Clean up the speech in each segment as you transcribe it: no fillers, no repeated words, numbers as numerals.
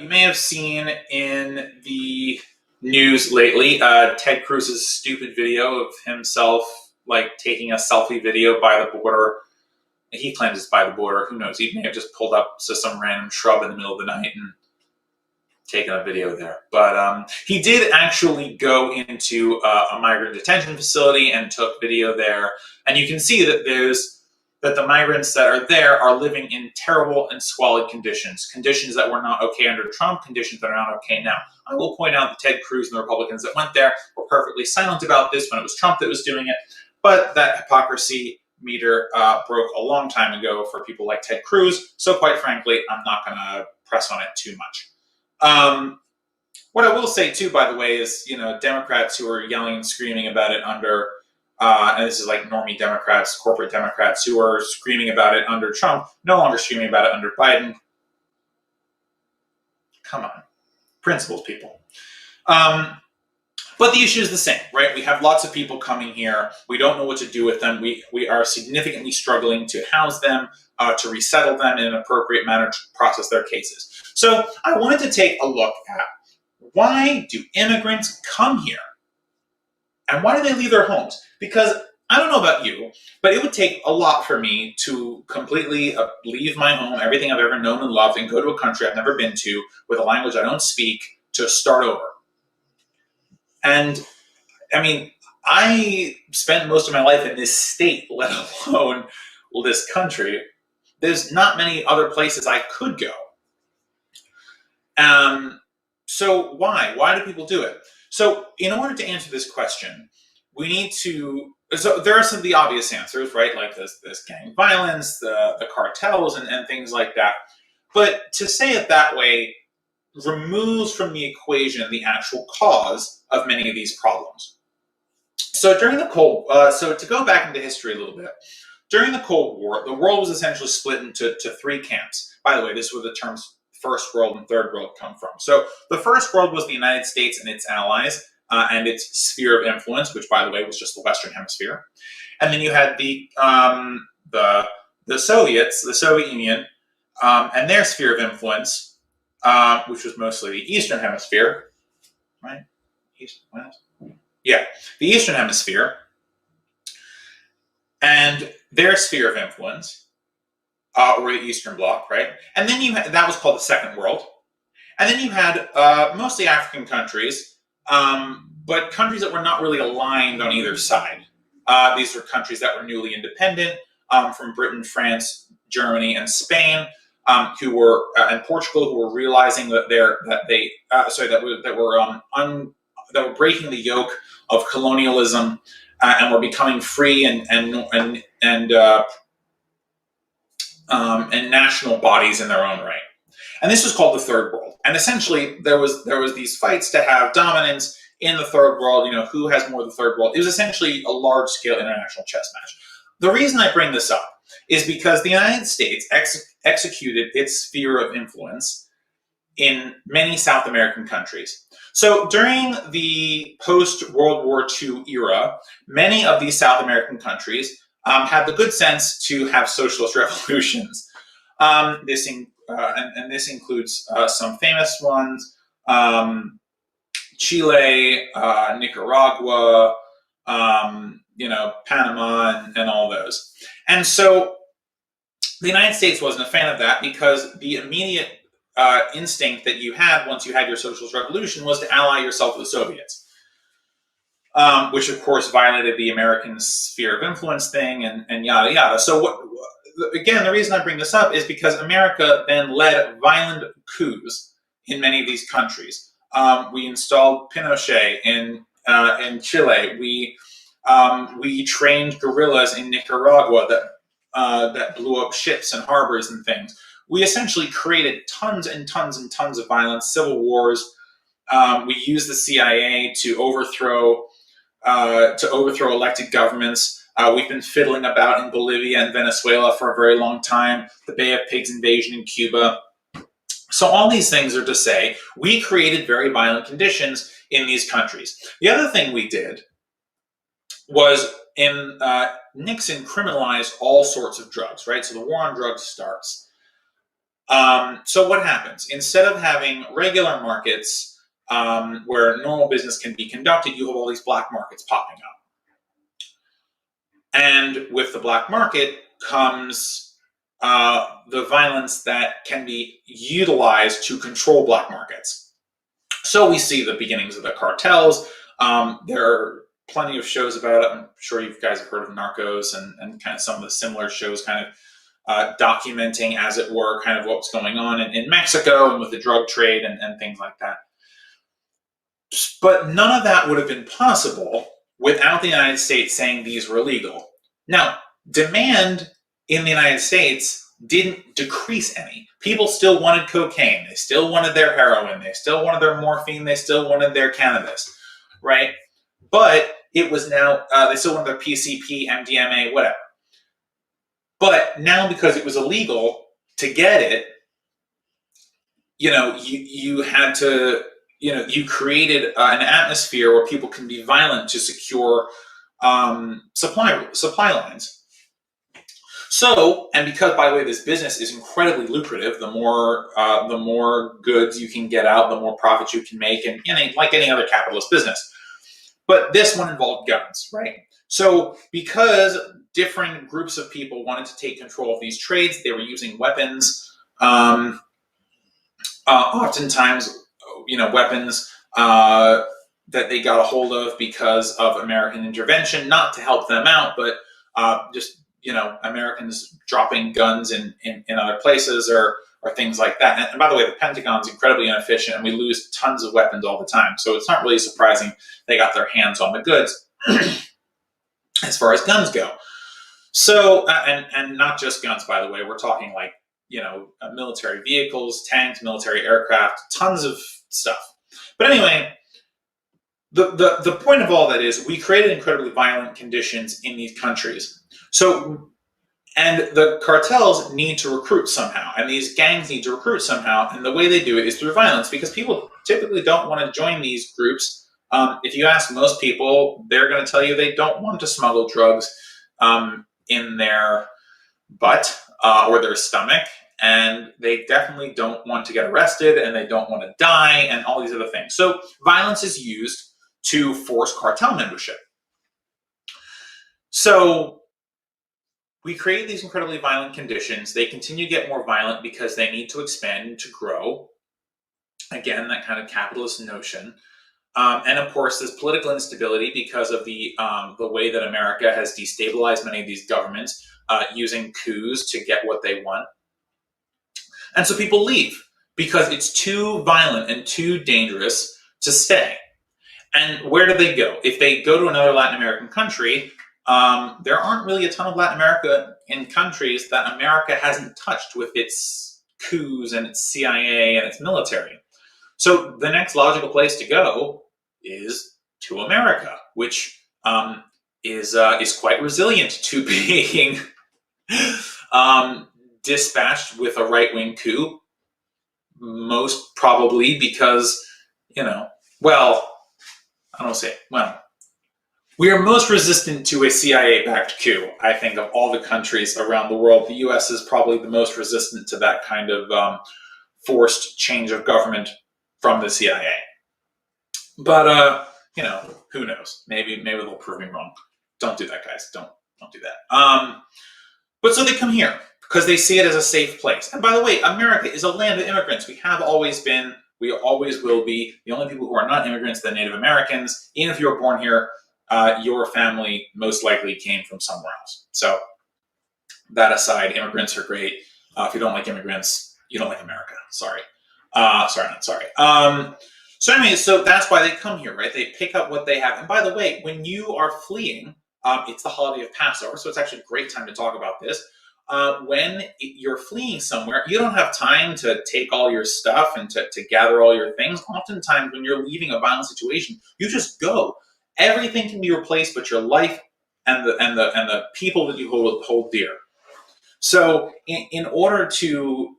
You may have seen in the news lately Ted Cruz's stupid video of himself like taking a selfie video by the border. He claims it's by the border. Who knows? He may have just pulled up to some random shrub in the middle of the night and taken a video there. But he did actually go into a migrant detention facility and took video there. And you can see that the migrants that are there are living in terrible and squalid conditions that were not okay under Trump, conditions that are not okay now. I will point out that Ted Cruz and the Republicans that went there were perfectly silent about this when it was Trump that was doing it, but that hypocrisy meter broke a long time ago for people like Ted Cruz, so quite frankly, I'm not going to press on it too much. What I will say too, by the way, is, Democrats who are yelling and screaming about it under and this is like normie Democrats, corporate Democrats who are screaming about it under Trump, no longer screaming about it under Biden. Come on. Principles, people. But the issue is the same, right? We have lots of people coming here. We don't know what to do with them. We are significantly struggling to house them, to resettle them in an appropriate manner to process their cases. So I wanted to take a look at why do immigrants come here? And why do they leave their homes? Because I don't know about you, but it would take a lot for me to completely leave my home, everything I've ever known and loved, and go to a country I've never been to with a language I don't speak to start over. And I mean, I spent most of my life in this state, let alone this country. There's not many other places I could go. So why? Why do people do it? So in order to answer this question, we need to, so there are some of the obvious answers, right? Like this gang violence, the cartels and things like that. But to say it that way removes from the equation the actual cause of many of these problems. So during the so to go back into history a little bit, during the Cold War, the world was essentially split into three camps. By the way, this is where the terms First World and Third World come from. So the First World was the United States and its allies and its sphere of influence, which, by the way, was just the Western Hemisphere. And then you had the Soviets, the Soviet Union, and their sphere of influence, which was mostly the Eastern Hemisphere, right? Yeah, the Eastern Hemisphere, and their sphere of influence. Or the Eastern Bloc, right? And then that was called the Second World. And then you had mostly African countries, but countries that were not really aligned on either side. These were countries that were newly independent from Britain, France, Germany, and Spain, who were and Portugal, who were realizing that that were breaking the yoke of colonialism and were becoming free and national bodies in their own right. And this was called the Third World. And essentially, there was these fights to have dominance in the Third World, who has more of the Third World. It was essentially a large-scale international chess match. The reason I bring this up is because the United States executed its sphere of influence in many South American countries. So during the post-World War II era, many of these South American countries had the good sense to have socialist revolutions. This includes some famous ones: Chile, Nicaragua, Panama, and all those. And so the United States wasn't a fan of that because the immediate instinct that you had once you had your socialist revolution was to ally yourself with the Soviets. Which of course violated the American sphere of influence thing and yada yada. So again, the reason I bring this up is because America then led violent coups in many of these countries. We installed Pinochet in Chile. We trained guerrillas in Nicaragua that blew up ships and harbors and things. We essentially created tons and tons and tons of violence, civil wars. We used the CIA to overthrow elected governments. We've been fiddling about in Bolivia and Venezuela for a very long time. The Bay of Pigs invasion in Cuba. So all these things are to say we created very violent conditions in these countries. The other thing we did was Nixon criminalized all sorts of drugs, right? So the war on drugs starts. So what happens? Instead of having regular markets where normal business can be conducted, you have all these black markets popping up. And with the black market comes the violence that can be utilized to control black markets. So we see the beginnings of the cartels. There are plenty of shows about it. I'm sure you guys have heard of Narcos and kind of some of the similar shows kind of documenting, as it were, kind of what's going on in Mexico and with the drug trade and things like that. But none of that would have been possible without the United States saying these were illegal. Now, demand in the United States didn't decrease any. People still wanted cocaine. They still wanted their heroin. They still wanted their morphine. They still wanted their cannabis, right? But it was now, they still wanted their PCP, MDMA, whatever. But now, because it was illegal to get it, you had to, you created an atmosphere where people can be violent to secure supply lines. So, and because, by the way, this business is incredibly lucrative, the more goods you can get out, the more profits you can make, and like any other capitalist business. But this one involved guns, right? So, because different groups of people wanted to take control of these trades, they were using weapons. Oftentimes, weapons that they got a hold of because of American intervention, not to help them out, but just Americans dropping guns in other places or things like that. And by the way, the Pentagon's incredibly inefficient, and we lose tons of weapons all the time. So it's not really surprising they got their hands on the goods as far as guns go. So, and not just guns, by the way, we're talking like, military vehicles, tanks, military aircraft, tons of stuff. But anyway, the point of all that is we created incredibly violent conditions in these countries. So, and the cartels need to recruit somehow, and these gangs need to recruit somehow, and the way they do it is through violence, because people typically don't want to join these groups. If you ask most people, they're going to tell you they don't want to smuggle drugs in their butt or their stomach, and they definitely don't want to get arrested, and they don't want to die, and all these other things. So violence is used to force cartel membership. So we create these incredibly violent conditions. They continue to get more violent because they need to expand, to grow. Again, that kind of capitalist notion. And of course, there's political instability because of the way that America has destabilized many of these governments using coups to get what they want. And so people leave because it's too violent and too dangerous to stay. And where do they go? If they go to another Latin American country, there aren't really a ton of Latin America in countries that America hasn't touched with its coups and its CIA and its military. So the next logical place to go is to America, which is quite resilient to being dispatched with a right-wing coup, most probably because, we are most resistant to a CIA-backed coup, I think, of all the countries around the world. The U.S. is probably the most resistant to that kind of forced change of government from the CIA. But, who knows? Maybe they'll prove me wrong. Don't do that, guys. Don't do that. But so they come here because they see it as a safe place. And by the way, America is a land of immigrants. We have always been. We always will be. The only people who are not immigrants are the Native Americans. Even if you were born here, your family most likely came from somewhere else. So that aside, immigrants are great. If you don't like immigrants, you don't like America. Sorry. Not sorry. So anyway, so that's why they come here, right? They pick up what they have. And by the way, when you are fleeing, it's the holiday of Passover, so it's actually a great time to talk about this. When you're fleeing somewhere, you don't have time to take all your stuff and to gather all your things. Oftentimes, when you're leaving a violent situation, you just go. Everything can be replaced, but your life and the people that you hold dear. So, in order to,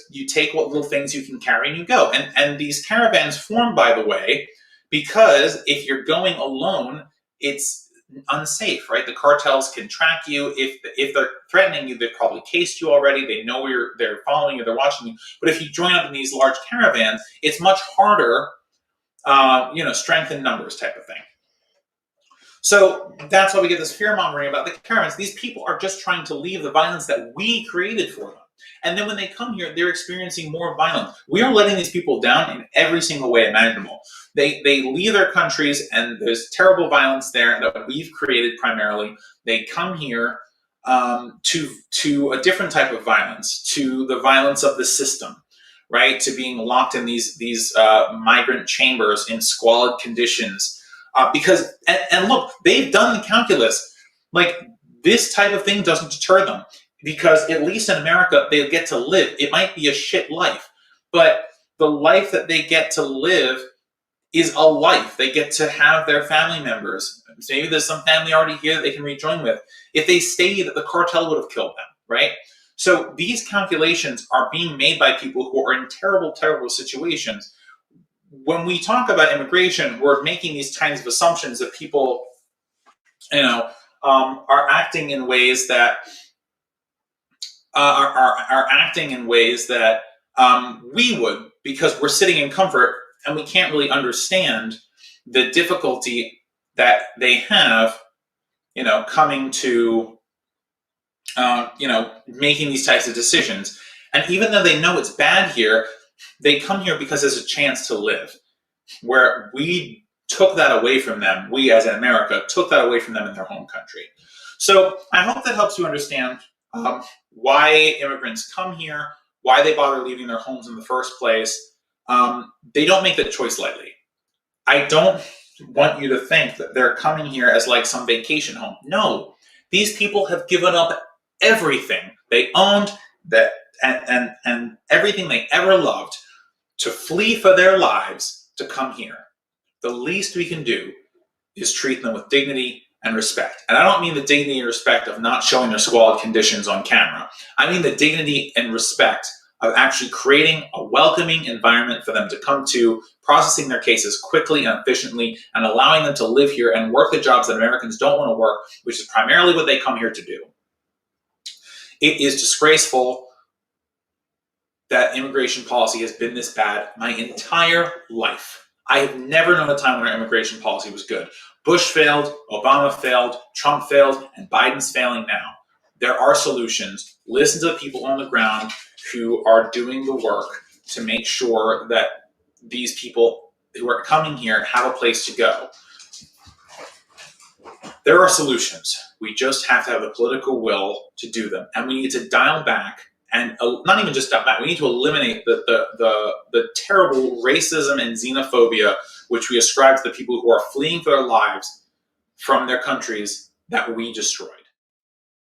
you take what little things you can carry and you go. And these caravans form, by the way, because if you're going alone, it's unsafe, right? The cartels can track you. If they're threatening you, they've probably cased you already. They know they're following you, they're watching you. But if you join up in these large caravans, it's much harder, strength in numbers type of thing. So that's why we get this fear-mongering about the caravans. These people are just trying to leave the violence that we created for them. And then when they come here, they're experiencing more violence. We are letting these people down in every single way imaginable. They leave their countries, and there's terrible violence there that we've created primarily. They come here to a different type of violence, to the violence of the system, right? To being locked in these migrant chambers in squalid conditions. Because look, they've done the calculus. Like, this type of thing doesn't deter them. Because at least in America, they get to live. It might be a shit life, but the life that they get to live is a life. They get to have their family members. Maybe there's some family already here that they can rejoin with. If they stayed, the cartel would have killed them, right? So these calculations are being made by people who are in terrible, terrible situations. When we talk about immigration, we're making these kinds of assumptions that people, are acting in ways that are acting in ways that we would, because we're sitting in comfort and we can't really understand the difficulty that they have, coming to, making these types of decisions. And even though they know it's bad here, they come here because there's a chance to live, where we took that away from them. We, as in America, took that away from them in their home country. So I hope that helps you understand why immigrants come here, why they bother leaving their homes in the first place. They don't make that choice lightly. I don't want you to think that they're coming here as like some vacation home. No, these people have given up everything they owned, and everything they ever loved, to flee for their lives to come here. The least we can do is treat them with dignity and respect. And I don't mean the dignity and respect of not showing their squalid conditions on camera. I mean the dignity and respect of actually creating a welcoming environment for them to come to, processing their cases quickly and efficiently, and allowing them to live here and work the jobs that Americans don't want to work, which is primarily what they come here to do. It is disgraceful that immigration policy has been this bad my entire life. I have never known a time when our immigration policy was good. Bush failed, Obama failed, Trump failed, and Biden's failing now. There are solutions. Listen to the people on the ground who are doing the work to make sure that these people who are coming here have a place to go. There are solutions. We just have to have the political will to do them. And we need to dial back, and not even just dial back, we need to eliminate the terrible racism and xenophobia which we ascribe to the people who are fleeing for their lives from their countries that we destroyed.